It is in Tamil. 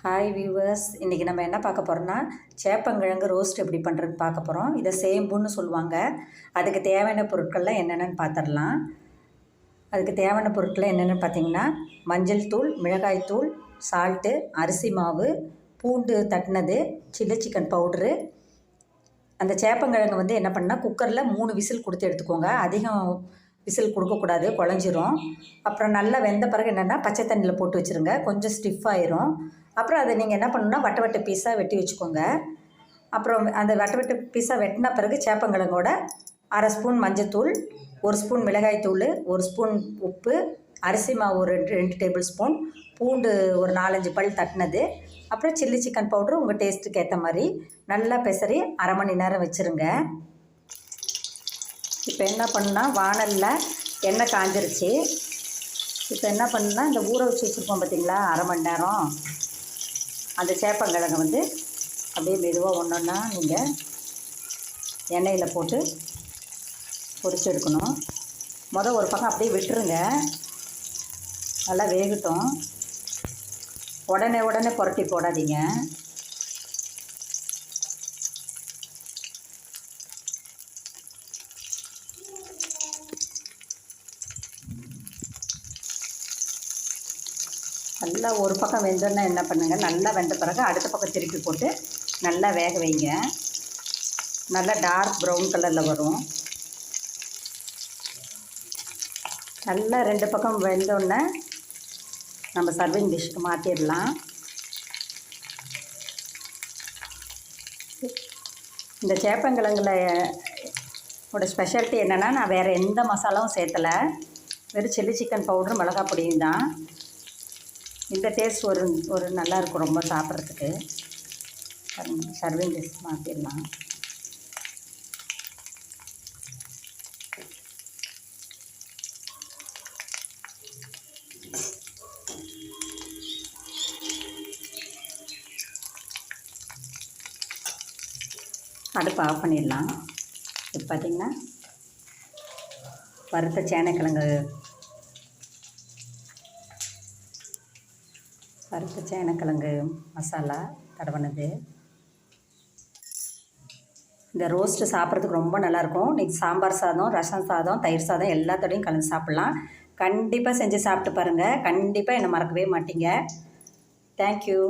ஹாய் வியூவர்ஸ், இன்றைக்கி நம்ம என்ன பார்க்க போகிறோம்னா சேப்பங்கிழங்கு ரோஸ்ட் எப்படி பண்ணுறதுன்னு பார்க்க போகிறோம். இதை சேம்புன்னு சொல்லுவாங்க. அதுக்கு தேவையான பொருட்கள்லாம் என்னென்னு பார்த்துடலாம். அதுக்கு தேவையான பொருட்கள் என்னென்னு பார்த்தீங்கன்னா, மஞ்சள் தூள், மிளகாய் தூள், சால்ட்டு, அரிசி மாவு, பூண்டு தட்டினது, சில்லி சிக்கன் பவுட்ரு. அந்த சேப்பங்கிழங்கு வந்து என்ன பண்ணால் குக்கரில் 3 விசில் கொடுத்து எடுத்துக்கோங்க. அதிகம் விசில் கொடுக்கக்கூடாது, குழஞ்சிரும். அப்புறம் நல்லா வெந்த பிறகு என்னென்னா பச்சை தண்ணியில் போட்டு வச்சுருங்க, கொஞ்சம் ஸ்டிஃபாயிரும். அப்புறம் அதை நீங்கள் என்ன பண்ணணுன்னா வட்ட பீஸாக வெட்டி வச்சுக்கோங்க. அப்புறம் அந்த வட்ட பீஸாக வெட்டின பிறகு சேப்பங்கிழங்கோட 1/2 ஸ்பூன் மஞ்சத்தூள், 1 ஸ்பூன் மிளகாய் தூள், 1 ஸ்பூன் உப்பு, அரிசி மாவு ஒரு 2 டேபிள் ஸ்பூன், பூண்டு ஒரு 4-5 பல் தட்டினது, அப்புறம் சில்லி சிக்கன் பவுட்ரு உங்கள் டேஸ்ட்டுக்கு ஏற்ற மாதிரி நல்லா பெசரி 1/2 மணி நேரம் வச்சுருங்க. இப்போ என்ன பண்ணால் வானலில் எண்ணெய் காஞ்சிருச்சு. இப்போ என்ன பண்ணால் இந்த ஊற வச்சு வச்சுருப்போம் பார்த்திங்களா 1/2 மணி நேரம், அந்த சேப்பங்கிழங்கை வந்து அப்படியே மெதுவாக ஒன்றா நீங்கள் எண்ணெயில் போட்டு பொரிச்சு எடுக்கணும். ஒரு பக்கம் அப்படியே விட்டுருங்க, நல்லா வேகட்டும். உடனே புரட்டி போடாதீங்க. நல்லா ஒரு பக்கம் வெந்தோன்னா என்ன பண்ணுங்கள், நல்லா வெந்த பிறகு அடுத்த பக்கம் திருப்பி போட்டு நல்லா வேக வைங்க. நல்லா டார்க் ப்ரௌன் கலரில் வரும். நல்லா 2 பக்கம் வெந்தோடனே நம்ம சர்விங் டிஷ்ஷுக்கு மாற்றிடலாம். இந்த சேப்பங்கிழங்குல ஸ்பெஷாலிட்டி என்னென்னா, நான் வேறு எந்த மசாலாவும் சேர்த்தலை, வெறும் சில்லி சிக்கன் பவுடரும் மிளகாய் பொடியும் தான். இந்த டேஸ்ட் ஒரு நல்லாயிருக்கும் ரொம்ப சாப்பிட்றதுக்கு. சர்விங் டிஷ் மாற்றிடலாம். அடுப்பு ஆஃப் பண்ணிடலாம். இப்போ பார்த்திங்கன்னா வறுத்த சேனக்கிழங்கு மசாலா தடவினது. இந்த ரோஸ்ட்டு சாப்பிட்றதுக்கு ரொம்ப நல்லாயிருக்கும். நீங்கள் சாம்பார் சாதம், ரசம் சாதம், தயிர் சாதம் எல்லாத்தோடையும் கலந்து சாப்பிட்லாம். கண்டிப்பாக செஞ்சு சாப்பிட்டு பாருங்கள். கண்டிப்பாக என்னை மறக்கவே மாட்டீங்க. தேங்க்யூ.